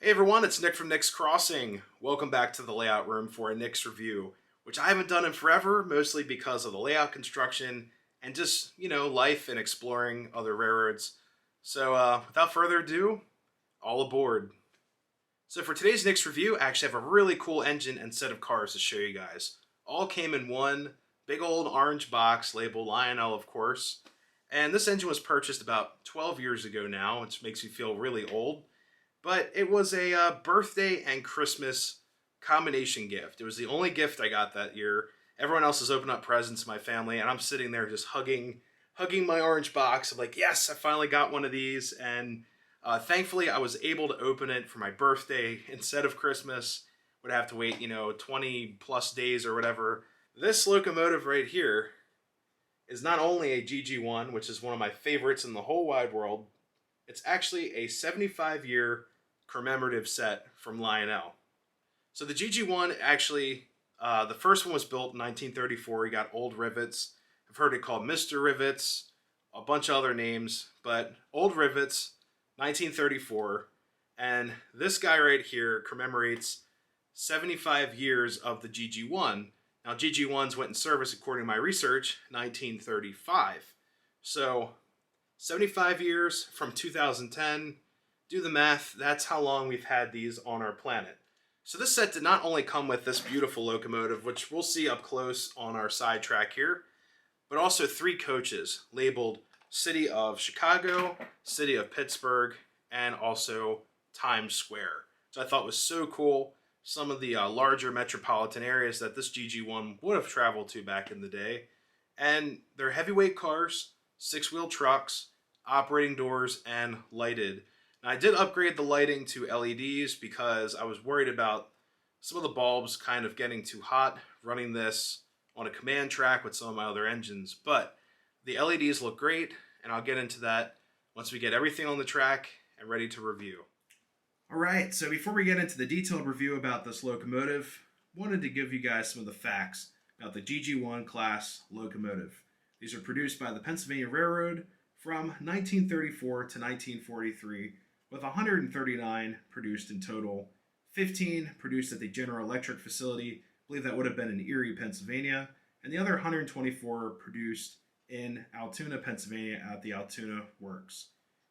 Hey everyone, it's Nick from Nick's Crossing. Welcome back to the layout room for a Nick's review, which I haven't done in forever, mostly because of the layout construction and just, life and exploring other railroads. So without further ado, all aboard. So for today's Nick's review, I actually have a really cool engine and set of cars to show you guys. All came in one big old orange box labeled Lionel, of course. And this engine was purchased about 12 years ago now, which makes me feel really old. But it was a birthday and Christmas combination gift. It was the only gift I got that year. Everyone else has opened up presents in my family, and I'm sitting there just hugging my orange box. I'm like, yes, I finally got one of these. And thankfully, I was able to open it for my birthday instead of Christmas. Would have to wait, 20 plus days or whatever. This locomotive right here is not only a GG1, which is one of my favorites in the whole wide world. It's actually a 75-year commemorative set from Lionel. So the GG1 actually, the first one was built in 1934. He got old rivets. I've heard it called Mr. Rivets, a bunch of other names, but old rivets, 1934. And this guy right here commemorates 75 years of the GG1. Now GG1s went in service, according to my research, 1935. So 75 years from 2010. Do the math, that's how long we've had these on our planet. So this set did not only come with this beautiful locomotive, which we'll see up close on our side track here, but also 3 coaches labeled City of Chicago, City of Pittsburgh, and also Times Square. So I thought was so cool. Some of the larger metropolitan areas that this GG1 would have traveled to back in the day. And they're heavyweight cars, 6-wheel trucks, operating doors, and lighted. Now, I did upgrade the lighting to LEDs because I was worried about some of the bulbs kind of getting too hot running this on a command track with some of my other engines. But the LEDs look great, and I'll get into that once we get everything on the track and ready to review. Alright, so before we get into the detailed review about this locomotive, I wanted to give you guys some of the facts about the GG1 class locomotive. These are produced by the Pennsylvania Railroad from 1934 to 1943, with 139 produced in total, 15 produced at the General Electric facility, I believe that would have been in Erie, Pennsylvania, and the other 124 produced in Altoona, Pennsylvania at the Altoona Works.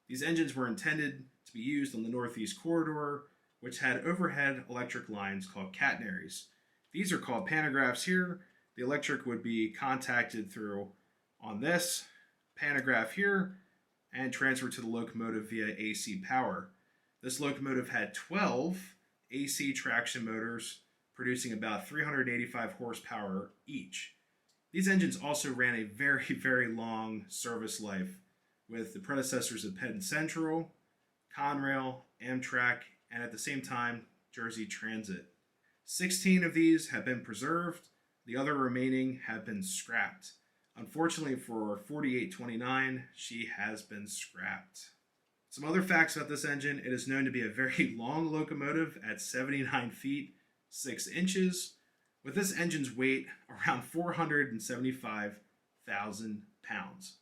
These engines were intended to be used on the Northeast Corridor, which had overhead electric lines called catenaries. These are called pantographs here. The electric would be contacted through on this pantograph here and transferred to the locomotive via AC power. This locomotive had 12 AC traction motors producing about 385 horsepower each. These engines also ran a very, very long service life with the predecessors of Penn Central, Conrail, Amtrak, and at the same time, Jersey Transit. 16 of these have been preserved. The other remaining have been scrapped. Unfortunately for 4829, she has been scrapped. Some other facts about this engine: it is known to be a very long locomotive at 79 feet 6 inches, with this engine's weight around 475,000 pounds.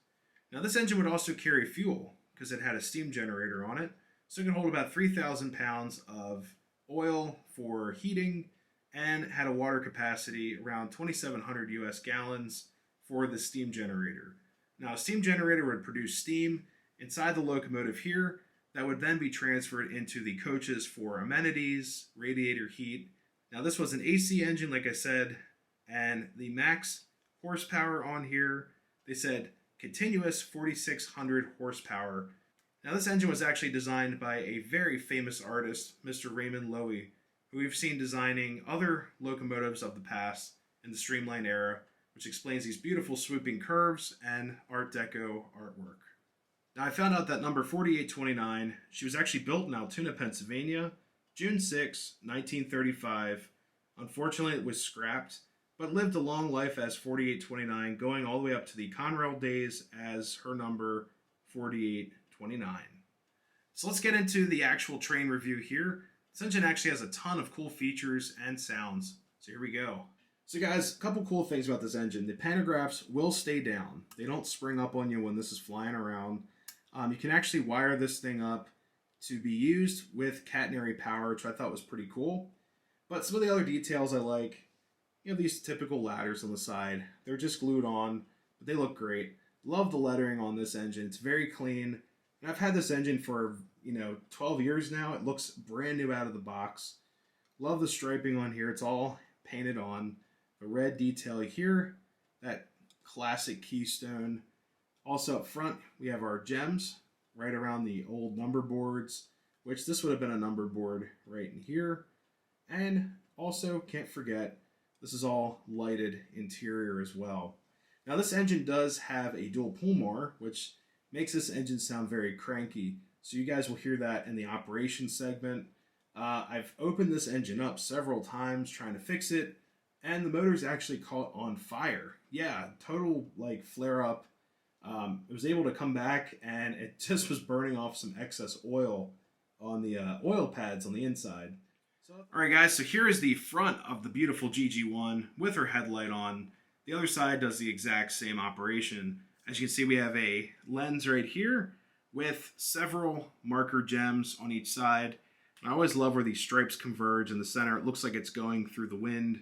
Now this engine would also carry fuel because it had a steam generator on it, so it could hold about 3,000 pounds of oil for heating and had a water capacity around 2,700 US gallons for the steam generator. Now, a steam generator would produce steam inside the locomotive here that would then be transferred into the coaches for amenities, radiator heat. Now, this was an AC engine, like I said, and the max horsepower on here, they said continuous 4,600 horsepower. Now, this engine was actually designed by a very famous artist, Mr. Raymond Loewy, who we've seen designing other locomotives of the past in the Streamline era, which explains these beautiful swooping curves and Art Deco artwork. Now, I found out that number 4829, she was actually built in Altoona, Pennsylvania, June 6, 1935. Unfortunately, it was scrapped, but lived a long life as 4829, going all the way up to the Conrail days as her number 4829. So let's get into the actual train review here. This engine actually has a ton of cool features and sounds, so here we go. So guys, a couple cool things about this engine. The pantographs will stay down. They don't spring up on you when this is flying around. You can actually wire this thing up to be used with catenary power, which I thought was pretty cool. But some of the other details I like, these typical ladders on the side. They're just glued on, but they look great. Love the lettering on this engine. It's very clean. And I've had this engine for, 12 years now. It looks brand new out of the box. Love the striping on here. It's all painted on. The red detail here, that classic keystone. Also up front, we have our gems right around the old number boards, which this would have been a number board right in here. And also, can't forget, this is all lighted interior as well. Now this engine does have a dual pulmar, which makes this engine sound very cranky. So you guys will hear that in the operation segment. I've opened this engine up several times trying to fix it, and the motor's actually caught on fire. Yeah, total flare up. It was able to come back, and it just was burning off some excess oil on the oil pads on the inside. Alright guys, so here is the front of the beautiful GG1 with her headlight on. The other side does the exact same operation. As you can see, we have a lens right here with several marker gems on each side. And I always love where these stripes converge in the center. It looks like it's going through the wind,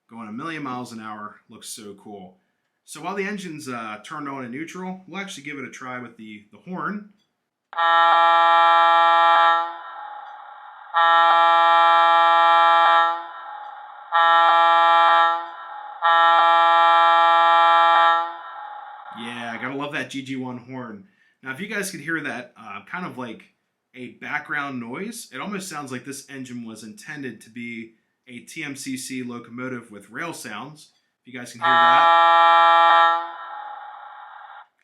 going a million miles an hour. Looks so cool. So while the engine's turned on in neutral, we'll actually give it a try with the horn. Yeah, I gotta love that GG1 horn. Now, if you guys could hear that kind of like a background noise, it almost sounds like this engine was intended to be a TMCC locomotive with rail sounds. If you guys can hear that.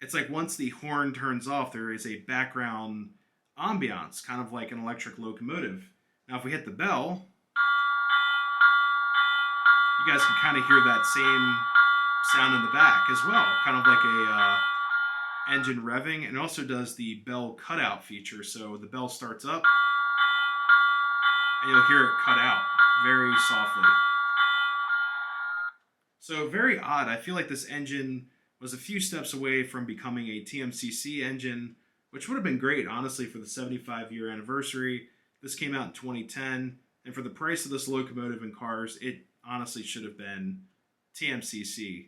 It's like once the horn turns off, there is a background ambiance, kind of like an electric locomotive. Now, if we hit the bell, you guys can kind of hear that same sound in the back as well, kind of like a engine revving. And it also does the bell cutout feature, so the bell starts up and you'll hear it cut out very softly. So very odd. I feel like this engine was a few steps away from becoming a TMCC engine, which would have been great, honestly, for the 75-year anniversary. This came out in 2010, and for the price of this locomotive in cars, it honestly should have been TMCC.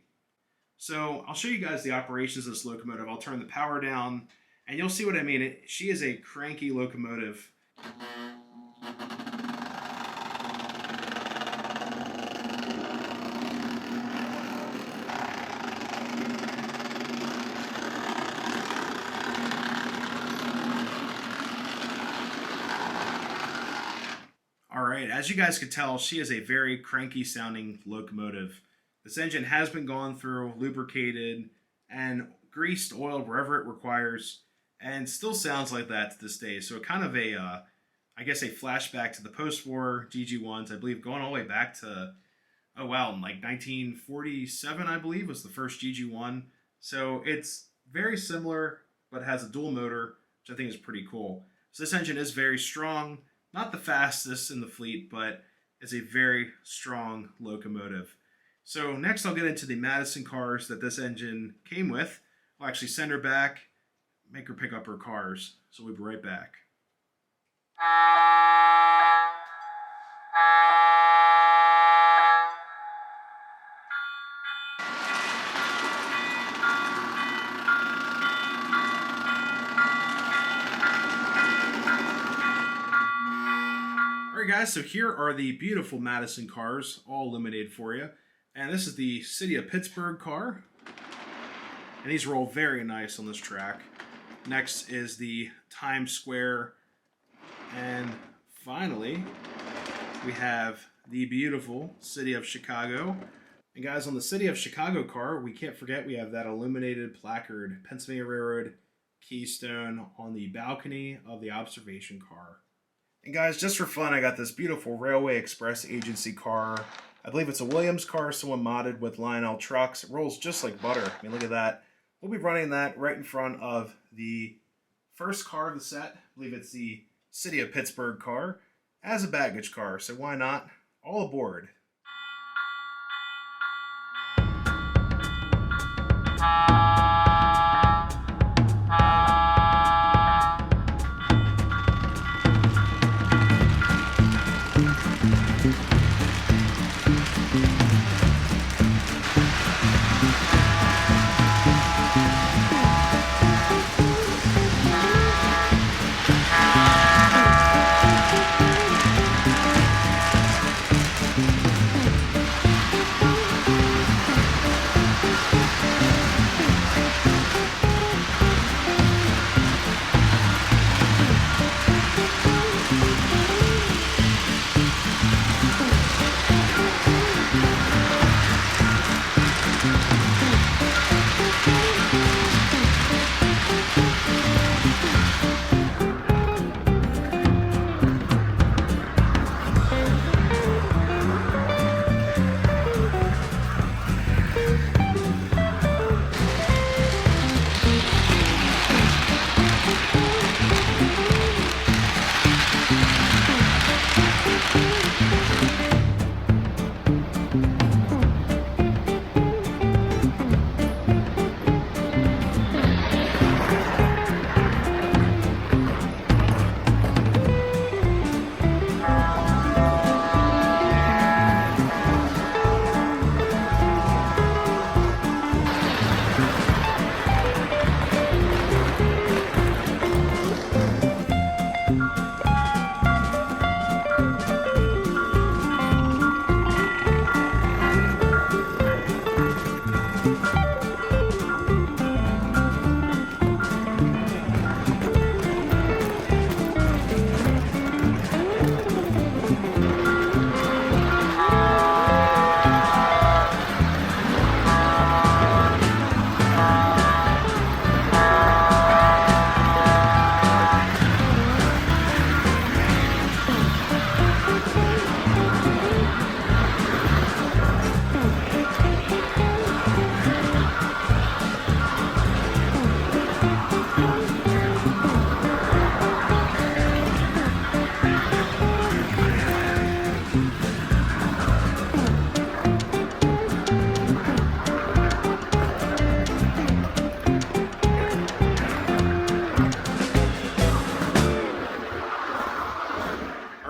So I'll show you guys the operations of this locomotive. I'll turn the power down, and you'll see what I mean. She is a cranky locomotive. Alright, as you guys could tell, she is a very cranky sounding locomotive. This engine has been gone through, lubricated, and greased, oiled wherever it requires, and still sounds like that to this day. So kind of a, I guess a flashback to the post-war GG1s, I believe, going all the way back to, oh wow, in like 1947, I believe, was the first GG1. So it's very similar, but has a dual motor, which I think is pretty cool. So this engine is very strong, not the fastest in the fleet, but it's a very strong locomotive. So next I'll get into the Madison cars that this engine came with. I'll actually send her back, make her pick up her cars. So we'll be right back. Alright guys, so here are the beautiful Madison cars, all illuminated for you. And this is the City of Pittsburgh car. And these roll very nice on this track. Next is the Times Square. And finally, we have the beautiful City of Chicago. And guys, on the City of Chicago car, we can't forget we have that illuminated placard, Pennsylvania Railroad Keystone, on the balcony of the observation car. And guys, just for fun, I got this beautiful Railway Express Agency car. I believe it's a Williams car, someone modded with Lionel trucks. It rolls just like butter. I mean, look at that. We'll be running that right in front of the first car of the set. I believe it's the City of Pittsburgh car as a baggage car, so why not? All aboard.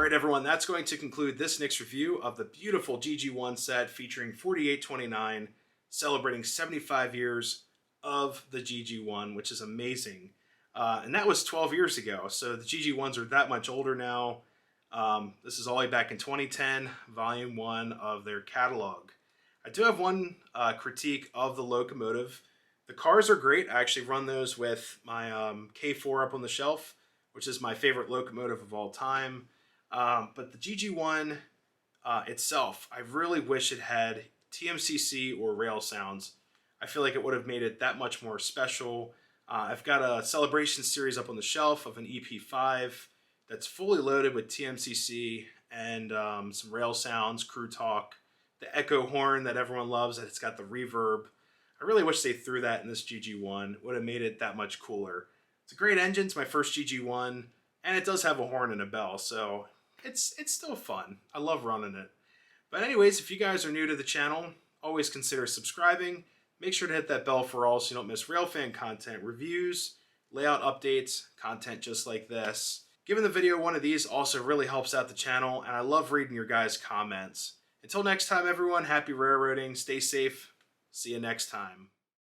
Alright everyone, that's going to conclude this Knicks review of the beautiful GG1 set featuring 4829, celebrating 75 years of the GG1, which is amazing. And that was 12 years ago, so the GG1s are that much older now. This is all the way back in 2010, volume 1 of their catalog. I do have one critique of the Locomotive. The cars are great. I actually run those with my K4 up on the shelf, which is my favorite Locomotive of all time. But the GG1 itself, I really wish it had TMCC or rail sounds. I feel like it would have made it that much more special. I've got a celebration series up on the shelf of an EP5 that's fully loaded with TMCC and some rail sounds, crew talk, the echo horn that everyone loves, that it's got the reverb. I really wish they threw that in this GG1. It would have made it that much cooler. It's a great engine. It's my first GG1, and it does have a horn and a bell, so it's still fun. I love running it. But anyways, if you guys are new to the channel, always consider subscribing. Make sure to hit that bell for all so you don't miss Railfan content, reviews, layout updates, content just like this. Giving the video one of these also really helps out the channel, and I love reading your guys' comments. Until next time, everyone, happy railroading, stay safe, see you next time.